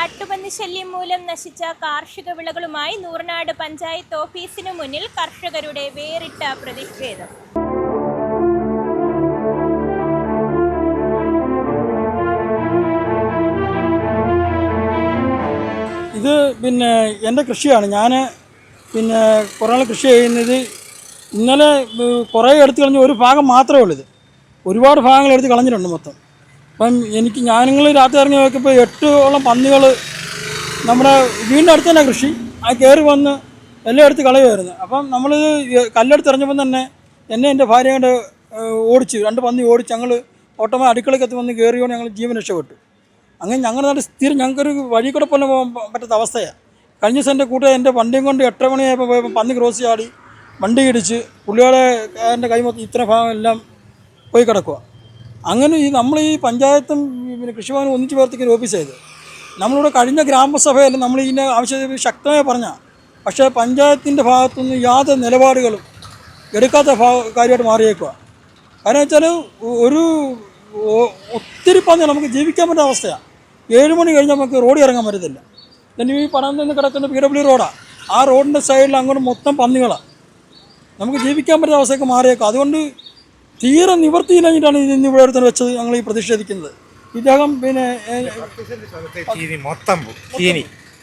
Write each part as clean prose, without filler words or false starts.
കാട്ടുപന്നി ശല്യം മൂലം നശിച്ച കാർഷിക വിളകളുമായി നൂറനാട് പഞ്ചായത്ത് ഓഫീസിനു മുന്നിൽ കർഷകരുടെ വേറിട്ട പ്രതിഷേധം. ഇത് എൻ്റെ കൃഷിയാണ്. ഞാൻ കുറേ നാൾ കൃഷി ചെയ്യുന്നത്. ഇന്നലെ കുറേ എടുത്ത് കളഞ്ഞ ഒരു ഭാഗം മാത്രമേ ഉള്ളൂ. ഇത് ഒരുപാട് ഭാഗങ്ങൾ എടുത്ത് കളഞ്ഞിട്ടുണ്ട് മൊത്തം. അപ്പം ഞാനിങ്ങൾ രാത്രി ഇറങ്ങി നോക്കിയപ്പോൾ 8ഓളം പന്നികൾ നമ്മുടെ വീടിൻ്റെ അടുത്ത് തന്നെ കൃഷി കയറി വന്ന് എല്ലാം എടുത്ത് കളയുമായിരുന്നു. അപ്പം നമ്മളിത് കല്ലെടുത്ത് എറിഞ്ഞപ്പോൾ തന്നെ എൻ്റെ ഭാര്യ കൊണ്ട് ഓടിച്ച് 2 പന്നി ഓടിച്ച് ഞങ്ങൾ ഓട്ടോമായി അടുക്കളയ്ക്കകത്ത് വന്ന് കയറിയോണ്ട് ഞങ്ങൾ ജീവൻ രക്ഷപ്പെട്ടു. അങ്ങനെ ഞങ്ങളുടെ നാട്ടിൽ സ്ഥിരം ഞങ്ങൾക്കൊരു വഴി കൂടെ പോലും പോകാൻ പറ്റാത്ത അവസ്ഥയാണ്. കഴിഞ്ഞ ദിവസം എൻ്റെ കൂട്ടുകാർ എൻ്റെ വണ്ടിയും കൊണ്ട് 8 മണിയായപ്പോൾ പോയപ്പോൾ പന്നി ക്രോസ് ചാടി വണ്ടി ഇടിച്ച് പുള്ളിയുടെ എൻ്റെ കൈമൊത്തം ഇത്ര ഭാഗം എല്ലാം പോയി കിടക്കുക. അങ്ങനെ നമ്മൾ ഈ പഞ്ചായത്തും കൃഷിഭവനും ഒന്നിച്ച് പ്രവർത്തിക്കുന്ന ഓഫീസായത്. നമ്മളിവിടെ കഴിഞ്ഞ ഗ്രാമസഭയിൽ നമ്മൾ ഇതിൻ്റെ ആവശ്യത്തെ ശക്തമായി പറഞ്ഞാൽ, പക്ഷേ പഞ്ചായത്തിൻ്റെ ഭാഗത്തുനിന്ന് യാതൊരു നിലപാടുകളും എടുക്കാത്ത കാര്യമായിട്ട് മാറിയേക്കുക. കാരണം വെച്ചാൽ ഒത്തിരി പന്നി നമുക്ക് ജീവിക്കാൻ പറ്റുന്ന അവസ്ഥയാണ്. 7 മണി കഴിഞ്ഞാൽ നമുക്ക് റോഡിൽ ഇറങ്ങാൻ പറ്റത്തില്ല. പിന്നെ ഈ പണം നിന്ന് കിടക്കുന്ന PW റോഡാണ്. ആ റോഡിൻ്റെ സൈഡിൽ അങ്ങോട്ട് മൊത്തം പന്നികളാണ്. നമുക്ക് ജീവിക്കാൻ പറ്റുന്ന അവസ്ഥയൊക്കെ മാറിയേക്കാം. അതുകൊണ്ട് തീരെ നിവൃത്തിയില്ലാഞ്ഞിട്ടാണ് ഇന്ന് ഇവിടെ എടുത്ത് വെച്ചത് ഞങ്ങൾ ഈ പ്രതിഷേധിക്കുന്നത്. ഇദ്ദേഹം മൊത്തം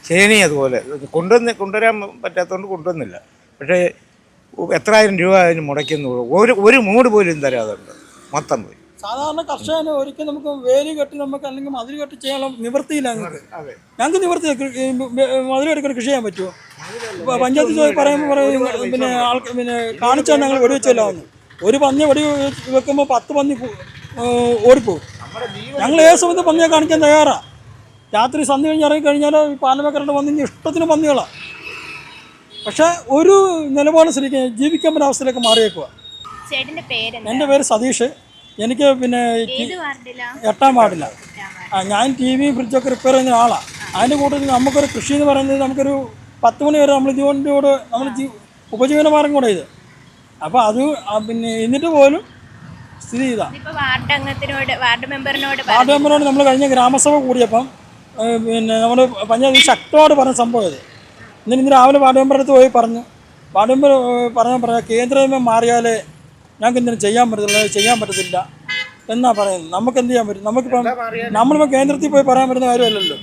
ചേനി അതുപോലെ കൊണ്ടുവരാൻ പറ്റാത്തതുകൊണ്ട് കൊണ്ടുവന്നില്ല. പക്ഷേ എത്രായിരം രൂപ അതിന് മുടക്കുന്നു, ഒരു മൂട് പോലും തരാതുണ്ട്, മൊത്തം പോയി. സാധാരണ കർഷകന് ഒരിക്കലും നമുക്ക് വേലി കെട്ടി നമുക്ക് അല്ലെങ്കിൽ മതിൽ കെട്ടി ചെയ്യാനുള്ള നിവൃത്തിയില്ല. ഞങ്ങൾക്ക് നിവൃത്തി മതിൽ കെട്ടി കൃഷി ചെയ്യാൻ പറ്റുമോ? പഞ്ചായത്ത് പറയുമ്പോൾ പറയും കാണിച്ചാൽ ഞങ്ങൾ വെടിവെച്ചല്ലോ വന്നു. ഒരു പന്നി വെടി വെക്കുമ്പോൾ 10 പന്നി ഓടിപ്പോകും. ഞങ്ങൾ ഏത് സമയത്ത് പന്നിയെ കാണിക്കാൻ തയ്യാറാണ്. രാത്രി സന്ധ്യ കഴിഞ്ഞ് ഇറങ്ങിക്കഴിഞ്ഞാൽ പാലമേക്കരണ്ട് വന്നു ഇഷ്ടത്തിന് പന്നികളാണ്. പക്ഷേ ഒരു നിലപാട് ശരിക്കും ജീവിക്കാൻ പറ്റുന്ന അവസ്ഥയിലേക്ക് മാറിയേക്കുക. എൻ്റെ പേര് സതീഷ്. എനിക്ക് 8-ാം വാർഡിലാണ്. ഞാൻ TV ഫ്രിഡ്ജൊക്കെ റിപ്പയർ ചെയ്യുന്ന ആളാണ്. അതിൻ്റെ കൂട്ടത്തിൽ നമുക്കൊരു കൃഷി എന്ന് പറയുന്നത് നമുക്കൊരു 10 മണി വരെ നമ്മൾ ഇതുകൊണ്ടോട് നമ്മൾ ഉപജീവന മാർഗം കൂടെ ഇത്. അപ്പോൾ അത് എന്നിട്ട് പോലും സ്ഥിതി ഇതാണ്. വാർഡ് മെമ്പറിനോട് നമ്മൾ കഴിഞ്ഞ ഗ്രാമസഭ കൂടിയപ്പം നമ്മൾ പഞ്ചായത്ത് ശക്തമായിട്ട് പറഞ്ഞ സംഭവം ഇത്. ഇന്ന് രാവിലെ വാർഡ് മെമ്പറുടെ അടുത്ത് പോയി പറഞ്ഞു. വാർഡ് മെമ്പർ പറഞ്ഞ കേന്ദ്രം മാറിയാലേ ഞങ്ങൾക്ക് എന്തിനും ചെയ്യാൻ പറ്റത്തില്ല എന്നാണ് പറയുന്നത്. നമുക്ക് എന്ത് ചെയ്യാൻ പറ്റും? നമ്മളിപ്പോൾ കേന്ദ്രത്തിൽ പോയി പറയാൻ പറ്റുന്ന കാര്യമല്ലല്ലോ.